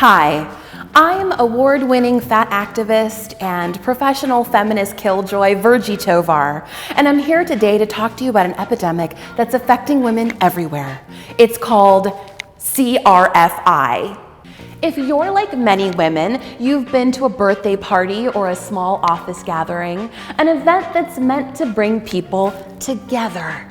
Hi, I'm award-winning fat activist and professional feminist killjoy Virgie Tovar, and I'm here today to talk to you about an epidemic that's affecting women everywhere. It's called CRFI. If you're like many women, you've been to a birthday party or a small office gathering, an event that's meant to bring people together.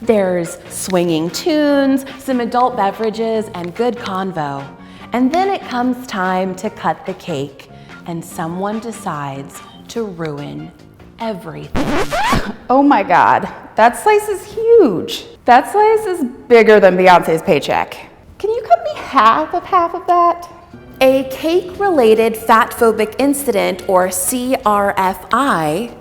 There's swinging tunes, some adult beverages, and good convo. And then it comes time to cut the cake, and someone decides to ruin everything. Oh my God, that slice is huge. That slice is bigger than Beyonce's paycheck. Can you cut me half of that? A cake-related fatphobic incident, or CRFI,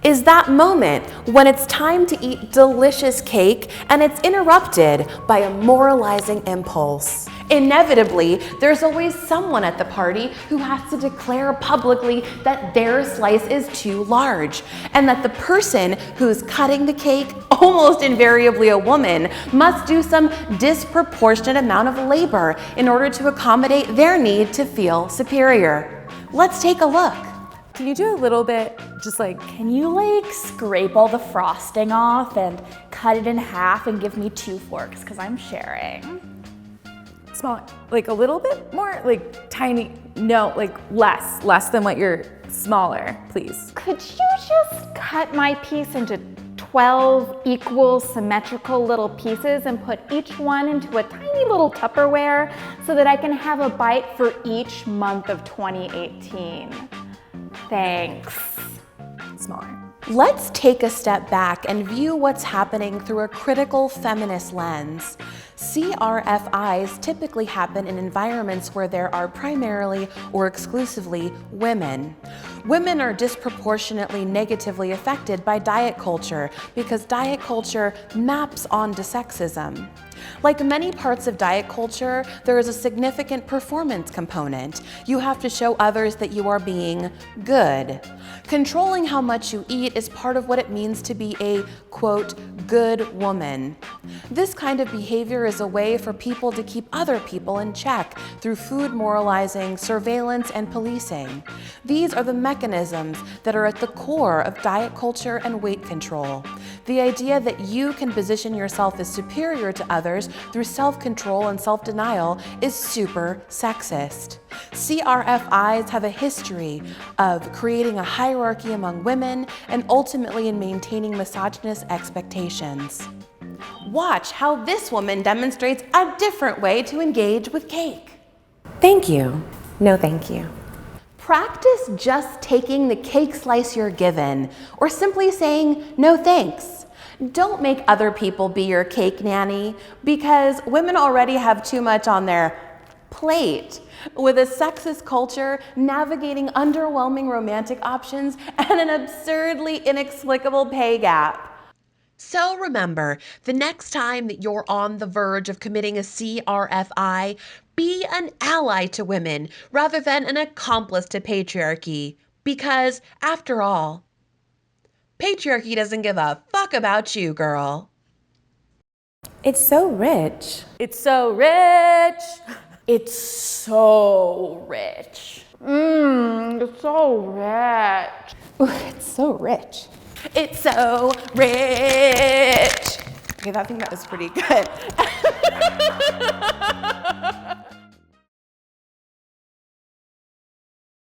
is that moment when it's time to eat delicious cake and it's interrupted by a moralizing impulse. Inevitably, there's always someone at the party who has to declare publicly that their slice is too large, and that the person who's cutting the cake, almost invariably a woman, must do some disproportionate amount of labor in order to accommodate their need to feel superior. Let's take a look. Can you do a little bit, can you scrape all the frosting off and cut it in half and give me 2 forks, because I'm sharing. Small, a little bit more, tiny, no, less than what you're smaller, please. Could you just cut my piece into 12 equal symmetrical little pieces and put each one into a tiny little Tupperware so that I can have a bite for each month of 2018? Thanks. Smaller. Let's take a step back and view what's happening through a critical feminist lens. CRFIs typically happen in environments where there are primarily or exclusively women. Women are disproportionately negatively affected by diet culture because diet culture maps onto sexism. Like many parts of diet culture, there is a significant performance component. You have to show others that you are being good. Controlling how much you eat is part of what it means to be a, quote, good woman. This kind of behavior is a way for people to keep other people in check through food moralizing, surveillance, and policing. These are the mechanisms that are at the core of diet culture and weight control. The idea that you can position yourself as superior to others through self-control and self-denial is super sexist. CRFIs have a history of creating a hierarchy among women and ultimately in maintaining misogynist expectations. Watch how this woman demonstrates a different way to engage with cake. Thank you. No, thank you. Practice just taking the cake slice you're given, or simply saying no thanks. Don't make other people be your cake nanny, because women already have too much on their plate with a sexist culture, navigating underwhelming romantic options, and an absurdly inexplicable pay gap. So remember, the next time that you're on the verge of committing a CRFI, be an ally to women rather than an accomplice to patriarchy. Because, after all, patriarchy doesn't give a fuck about you, girl. It's so rich. It's so rich. It's so rich. It's so rich. Ooh, it's so rich. It's so rich. Okay, I think that was pretty good.